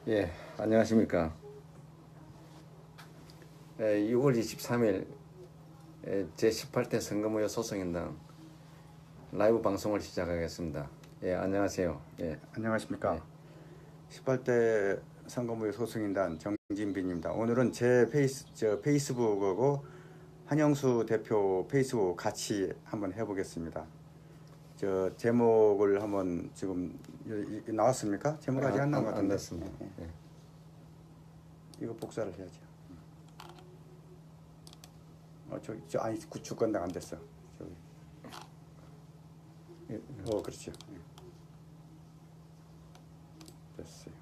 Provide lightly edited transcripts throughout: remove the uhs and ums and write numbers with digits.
예, 안녕하십니까. 6월 23일 제18대 선거무효 소송인당 라이브 방송을 시작하겠습니다. 예, 안녕하세요. 예, 안녕하십니까. 예. 18대 선거무효 소승인단 정진빈입니다. 오늘은 제 페이스북하고 한영수 대표 페이스북 같이 한번 해보겠습니다. 저 제목을 한번 지금 나왔습니까? 제목 아직 안 나온 것 안 같은데. 됐습니다. 예. 이거 복사를 해야죠. 아니 주권당 안 됐어. 저기. 그렇죠. 됐어요.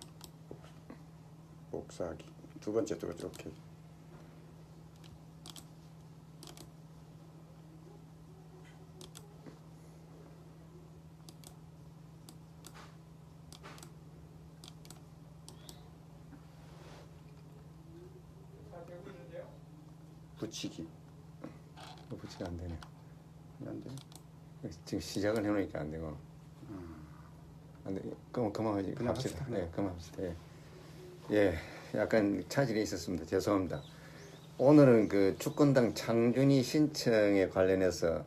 복사하기. 두 번째 이렇게. 붙이기. 붙이가 안 되네요. 안 돼? 지금 시작을 해놓으니까 안 되고. 안 돼. 그만 그냥 합시다. 합시다. 예, 그만합시다. 예. 예, 약간 차질이 있었습니다. 죄송합니다. 오늘은 그 주권당 창준이 신청에 관련해서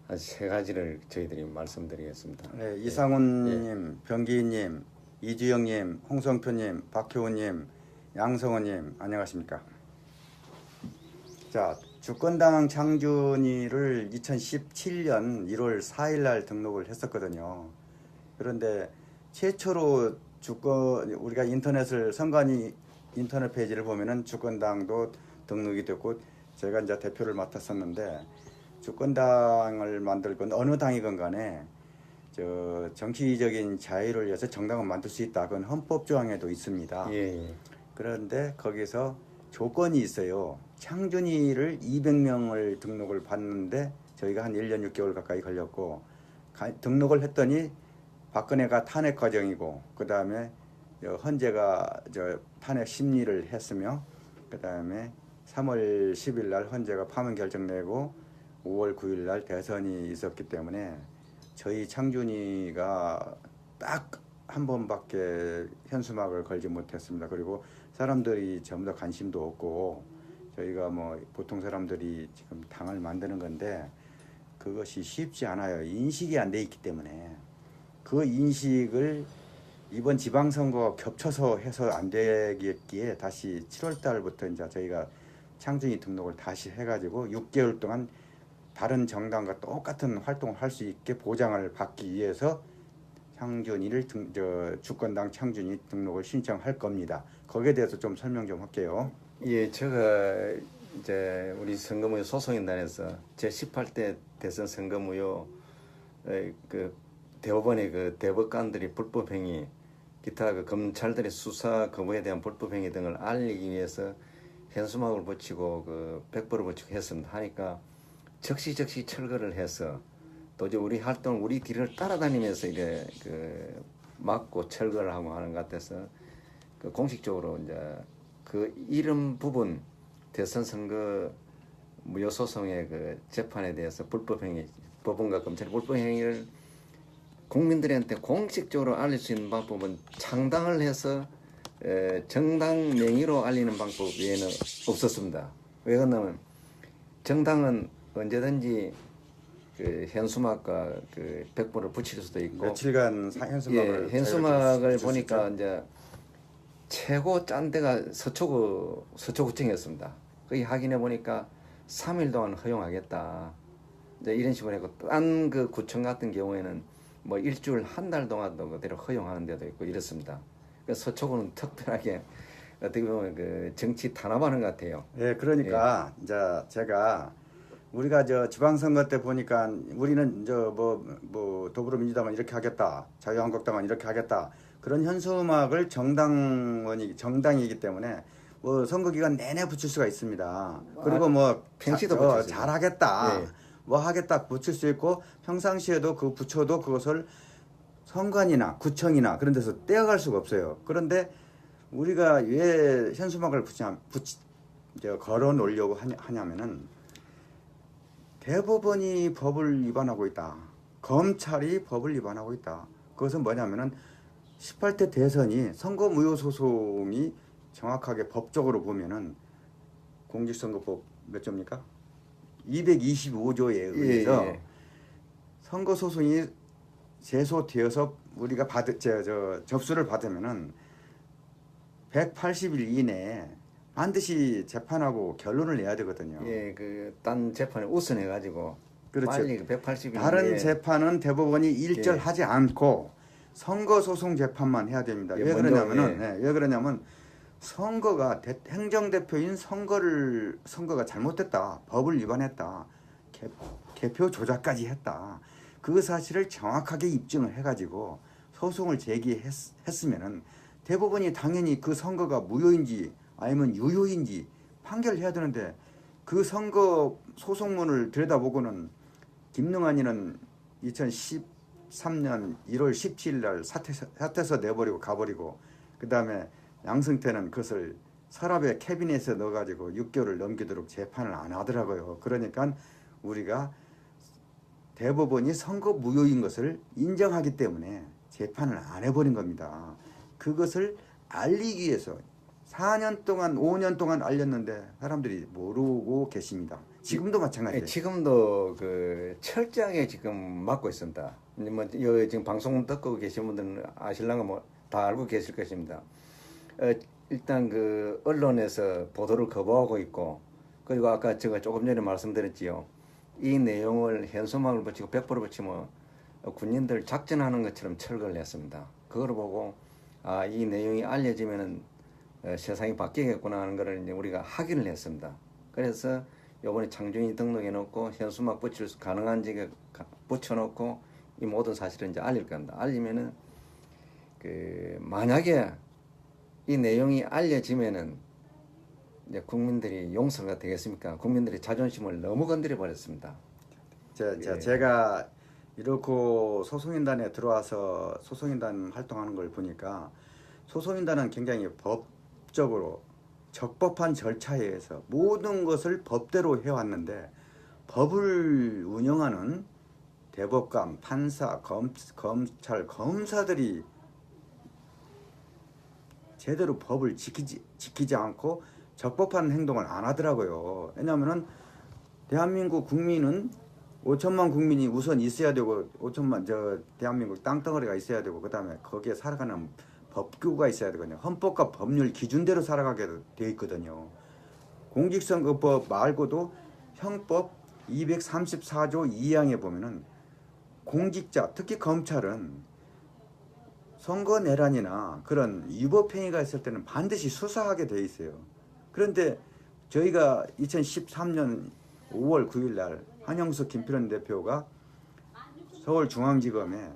한 세 가지를 저희들이 말씀드리겠습니다. 네, 이상훈님, 변기희님, 이주영님, 홍성표님, 박효우님, 양성호님 안녕하십니까. 자, 주권당 창준이를 2017년 1월 4일 날 등록을 했었거든요. 그런데 최초로 우리가 선관위 인터넷 페이지를 보면은 주권당도 등록이 됐고 제가 이제 대표를 맡았었는데 주권당을 만들 건 어느 당이건 간에 정치적인 자유를 위해서 정당을 만들 수 있다. 그건 헌법 조항에도 있습니다. 예. 그런데 거기서 조건이 있어요. 창준이를 200명을 등록을 받는데 저희가 한 1년 6개월 가까이 걸렸고 등록을 했더니 박근혜가 탄핵 과정이고 그 다음에 헌재가 탄핵 심리를 했으며 그 다음에 3월 10일 날 헌재가 파면 결정 내고 5월 9일 날 대선이 있었기 때문에 저희 창준이가 딱 한 번밖에 현수막을 걸지 못했습니다. 그리고 사람들이 전부 다 관심도 없고 저희가 뭐 보통 사람들이 지금 당을 만드는 건데 그것이 쉽지 않아요. 인식이 안 돼 있기 때문에 그 인식을 이번 지방선거 겹쳐서 해서 안 되겠기에 다시 7월 달부터 이제 저희가 창준이 등록을 다시 해가지고 6개월 동안 다른 정당과 똑같은 활동을 할 수 있게 보장을 받기 위해서 주권당 창준이 등록을 신청할 겁니다. 거기에 대해서 좀 설명 좀 할게요. 예, 제가 이제 우리 선거무효 소송인단에서 제18대 대선 선거무효 그 대법원의 그 대법관들이 불법행위, 기타 그 검찰들의 수사 거부에 대한 불법행위 등을 알리기 위해서 현수막을 붙이고 그 백보를 붙이고 했습니다. 하니까 적시적시 철거를 해서 도저히 우리 활동을 우리 뒤를 따라다니면서 이게 그 막고 철거를 하고 하는 것 같아서 그 공식적으로 이제 그 이름 부분 대선 선거 무효 소송의 그 재판에 대해서 불법행위, 법원과 검찰의 불법행위를 국민들한테 공식적으로 알릴 수 있는 방법은 창당을 해서 정당 명의로 알리는 방법 외에는 없었습니다. 왜 그러냐면 정당은 언제든지 그 현수막과 그 백보를 붙일 수도 있고 며칠간 현수막을 현수막을 보니까 이제 최고 짠 데가 서초구청이었습니다. 거기 확인해 보니까 3일 동안 허용하겠다. 이제 이런 식으로 했고 딴 그 구청 같은 경우에는 뭐 일주일 한 달 동안도 그대로 허용하는 데도 있고 이렇습니다. 그래서 서초구는 특별하게 어떻게 보면 그 정치 탄압하는 것 같아요. 예, 그러니까 이제 제가 우리가 지방선거 때 보니까 우리는 뭐 더불어민주당은 이렇게 하겠다, 자유한국당은 이렇게 하겠다 그런 현수막을 정당이기 때문에 뭐 선거 기간 내내 붙일 수가 있습니다. 그리고 뭐 평시도 잘하겠다, 예. 뭐 하겠다 붙일 수 있고 평상시에도 그 붙여도 그것을 선관이나 구청이나 그런 데서 떼어갈 수가 없어요. 그런데 우리가 왜 현수막을 걸어 놓으려고 하냐면은 대법원이 법을 위반하고 있다. 검찰이 법을 위반하고 있다. 그것은 뭐냐면은 18대 대선이 선거 무효 소송이 정확하게 법적으로 보면은 공직선거법 몇 조입니까? 225조에 의해서 예. 선거 소송이 제소되어서 우리가 접수를 받으면은 180일 이내에 반드시 재판하고 결론을 내야 되거든요. 예, 그 딴 재판에 우선해 가지고 그렇죠. 빨리 그 180일 다른 재판은 대법원이 일절하지 않고 선거 소송 재판만 해야 됩니다. 예, 왜 먼저, 그러냐면은 예. 왜 그러냐면 선거가 행정대표인 선거가 잘못됐다, 법을 위반했다, 개표 조작까지 했다. 그 사실을 정확하게 입증을 해가지고 소송을 제기했으면은 대법원이 당연히 그 선거가 무효인지 아니면 유효인지 판결해야 되는데 그 선거 소송문을 들여다보고는 김능환이는 2013년 1월 17일 날 사퇴서 내버리고 가버리고 그 다음에 양승태는 그것을 서랍에 캐비넷에 넣어가지고 6개월을 넘기도록 재판을 안 하더라고요. 그러니까 우리가 대법원이 선거 무효인 것을 인정하기 때문에 재판을 안 해버린 겁니다. 그것을 알리기 위해서 4년 동안 5년 동안 알렸는데 사람들이 모르고 계십니다. 지금도 마찬가지예요. 예, 지금도 그 철저하게 지금 막고 있습니다. 뭐 지금 방송 듣고 계신 분들은 아실랑가 뭐 다 알고 계실 것입니다. 일단 그 언론에서 보도를 거부하고 있고 그리고 아까 제가 조금 전에 말씀드렸지요. 이 내용을 현수막을 붙이고 벽보를 붙이면 군인들 작전하는 것처럼 철거를 했습니다. 그걸 보고 아, 이 내용이 알려지면은 세상이 바뀌겠구나 하는 것을 이제 우리가 확인을 했습니다. 그래서 요번에 창준이 등록해 놓고 현수막 붙일 수 가능한 지에 붙여놓고 이 모든 사실을 이제 알릴 겁니다. 알리면은 그 만약에 이 내용이 알려지면은 이제 국민들이 용서가 되겠습니까? 국민들의 자존심을 너무 건드려 버렸습니다. 제가 이렇게 소송인단에 들어와서 소송인단 활동하는 걸 보니까 소송인단은 굉장히 법적으로 적법한 절차에 의해서 모든 것을 법대로 해왔는데 법을 운영하는 대법관, 판사, 검찰, 검사들이 제대로 법을 지키지 않고 적법한 행동을 안 하더라고요. 왜냐하면은 대한민국 국민은 5천만 국민이 우선 있어야 되고 5천만 대한민국 땅덩어리가 있어야 되고 그다음에 거기에 살아가는 법규가 있어야 되거든요. 헌법과 법률 기준대로 살아가게 돼 있거든요. 공직선거법 말고도 형법 234조 2항에 보면은 공직자, 특히 검찰은 선거 내란이나 그런 위법 행위가 있을 때는 반드시 수사하게 돼 있어요. 그런데 저희가 2013년 5월 9일 날 한영숙 김필원 대표가 서울중앙지검에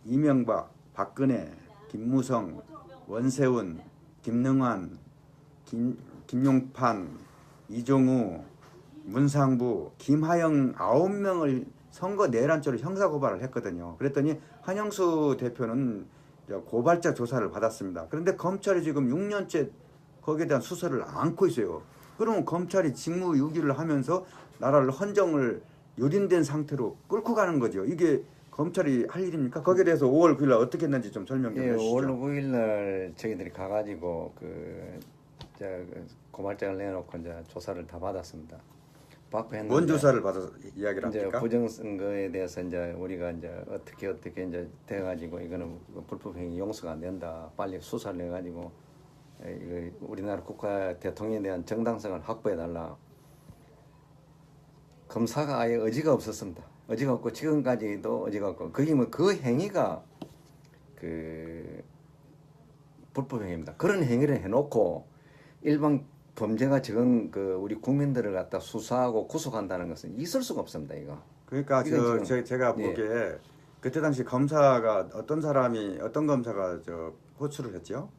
이명박, 박근혜, 김무성, 원세훈, 김능환, 김용판, 이종우, 문상부, 김하영 9명을 선거 내란죄로 형사고발을 했거든요. 그랬더니 한영수 대표는 고발자 조사를 받았습니다. 그런데 검찰이 지금 6년째 거기에 대한 수사를 안고 있어요. 그러면 검찰이 직무유기를 하면서 나라를 헌정을 유린된 상태로 끌고 가는 거죠. 이게 검찰이 할 일입니까? 거기에 대해서 5월 9일 날 어떻게 했는지 좀 설명 좀 해주시죠. 5월 9일 날 저희들이 가가지고 고발장을 내놓고 이제 조사를 다 받았습니다. 받고 했는데 뭔 조사를 받아서 이야기를 이제 합니까? 부정선거에 대해서 이제 우리가 이제 어떻게 이제 돼가지고 이거는 불법행위 용서가 안 된다. 빨리 수사를 해가지고 이거 우리나라 국가 대통령에 대한 정당성을 확보해 달라. 검사가 아예 의지가 없었습니다. 의지가 없고 지금까지도 의지가 없고 그게 뭐 그 행위가 그 불법행위입니다. 그런 행위를 해놓고 일반 범죄가 적은 그 우리 국민들을 갖다 수사하고 구속한다는 것은 있을 수가 없습니다. 이거. 그러니까 제가 보기에 그때 당시 검사가 어떤 검사가 호출을 했죠?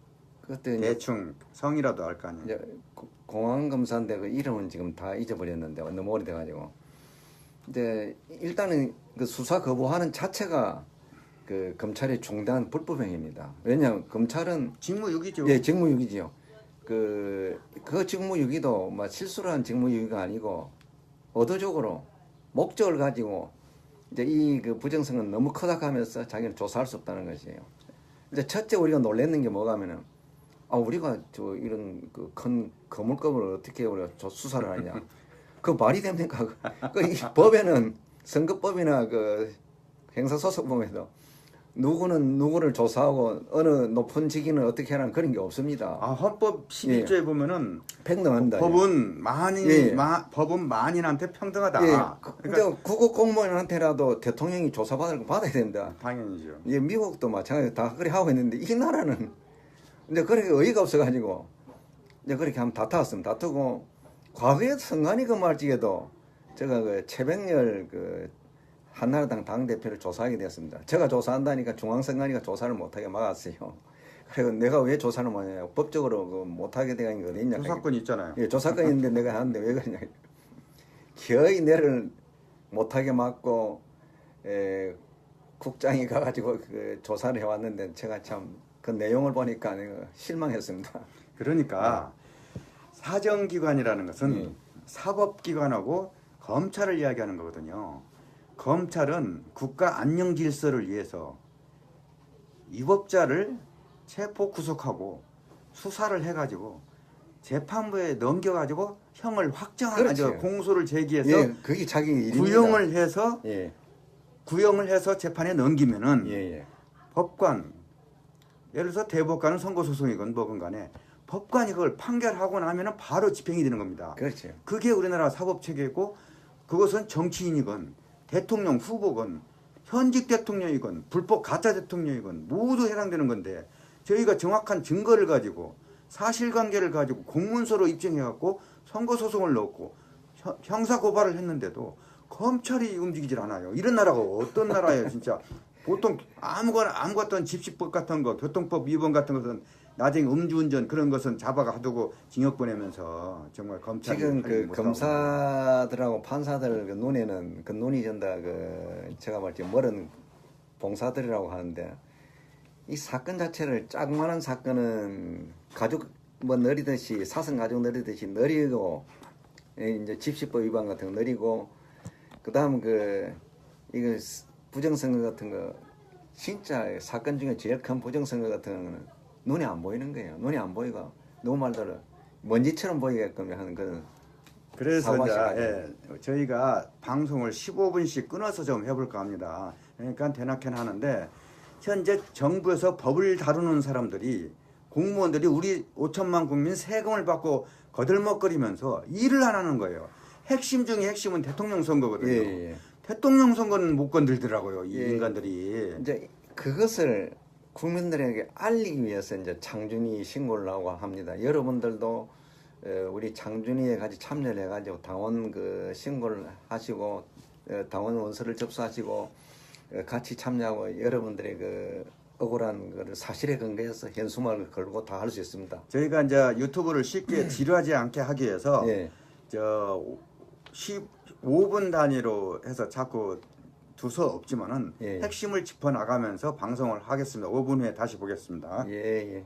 그때 대충 성이라도 알 거 아니에요. 이제 공안 검사인데 그 이름은 지금 다 잊어버렸는데 너무 오래돼가지고 이제 일단은 그 수사 거부하는 자체가 그 검찰의 중대한 불법행위입니다. 왜냐하면 검찰은 직무유기죠. 예, 직무유기지요. 그 직무유기도 막 실수를 한 직무유기가 아니고 의도적으로 목적을 가지고 이제 이 그 부정성은 너무 크다 하면서 자기는 조사할 수 없다는 것이에요. 이제 첫째 우리가 놀랬는 게 뭐가면은 우리가 저 이런 그 큰 거물급을 어떻게 우리가 수사를 하냐. 그 말이 됩니까? 이 법에는 선거법이나 그 형사소송법에도 누구는 누구를 조사하고 어느 높은 직위는 어떻게 하라는 그런 게 없습니다. 헌법 11조에 보면은 평등한다. 법은 예. 법은 만인한테 평등하다. 예. 그러니까 국가 공무원한테라도 대통령이 조사받을 거 받아야 된다. 당연히죠. 예, 미국도 마찬가지로 다 그렇게 하고 있는데 이 나라는 이제 그렇게 어이가 없어가지고 이제 그렇게 한번 다투었습니다. 다투고 과거에 선관위 근무할지에도 제가 그 최백열 그 한나라당 당대표를 조사하게 되었습니다. 제가 조사한다니까 중앙선관위가 조사를 못하게 막았어요. 그리고 내가 왜 조사를 못하냐. 법적으로 그 못하게 되는 게 어디 있냐. 조사권 있잖아요. 예, 조사권이 있는데 내가 하는데 왜 그러냐. 거의 내를 못하게 막고 국장이 가가지고 그 조사를 해왔는데 제가 참 그 내용을 보니까 내가 실망했습니다. 그러니까 사정기관이라는 것은 예. 사법기관하고 검찰을 이야기하는 거거든요. 검찰은 국가 안녕 질서를 위해서 위법자를 체포 구속하고 수사를 해가지고 재판부에 넘겨가지고 형을 확정하죠. 그렇지. 공소를 제기해서 예, 그게 자기 일입니다. 구형을 해서 재판에 넘기면은 예. 법관, 예를 들어서 대법관은 선고소송이건 뭐건 간에 법관이 그걸 판결하고 나면은 바로 집행이 되는 겁니다. 그렇죠. 그게 우리나라 사법체계고, 그것은 정치인이건 대통령 후보건 현직 대통령이건 불법 가짜 대통령이건 모두 해당되는 건데, 저희가 정확한 증거를 가지고 사실관계를 가지고 공문서로 입증해갖고 선고소송을 넣었고 형사고발을 했는데도 검찰이 움직이질 않아요. 이런 나라가 어떤 나라예요, 진짜. 보통 아무것도 집시법 같은 거, 교통법 위반 같은 것은 나중에 음주운전 그런 것은 잡아가두고 징역 보내면서 정말 검찰이 지금 그 검사들하고 판사들 그 눈에는 그 눈이 전다 그 제가 말지 멀은 봉사들이라고 하는데, 이 사건 자체를 조그마한 사건은 가족 뭐 느리듯이 사선 가족 느리듯이 느리고, 이제 집시법 위반 같은 거 느리고, 그다음 그 이거 부정선거 같은 거 진짜 사건 중에 제일 큰 부정선거 같은 거는 눈에 안 보이는 거예요. 눈에 안 보이고 누구 말대로 먼지처럼 보이게끔 하는 그런. 그래서 이제 저희가 방송을 15분씩 끊어서 좀 해볼까 합니다. 그러니까 대낮에는 하는데, 현재 정부에서 법을 다루는 사람들이, 공무원들이 우리 5천만 국민 세금을 받고 거들먹거리면서 일을 안 하는 거예요. 핵심 중에 핵심은 대통령 선거거든요. 예. 대통령 선거는 못 건들더라고요, 이 예. 인간들이. 이제 그것을 국민들에게 알리기 위해서 이제 창준이 신고를 하고 합니다. 여러분들도 우리 창준이에 같이 참여를 해가지고 당원 그 신고를 하시고 당원 원서를 접수하시고 같이 참여하고 여러분들의 그 억울한 거를 사실에 근거해서 현수막을 걸고 다 할 수 있습니다. 저희가 이제 유튜브를 쉽게 지루하지 않게 하기 위해서 예. 15분 단위로 해서 자꾸 두서 없지만은 예. 핵심을 짚어 나가면서 방송을 하겠습니다. 5분 후에 다시 보겠습니다. 예.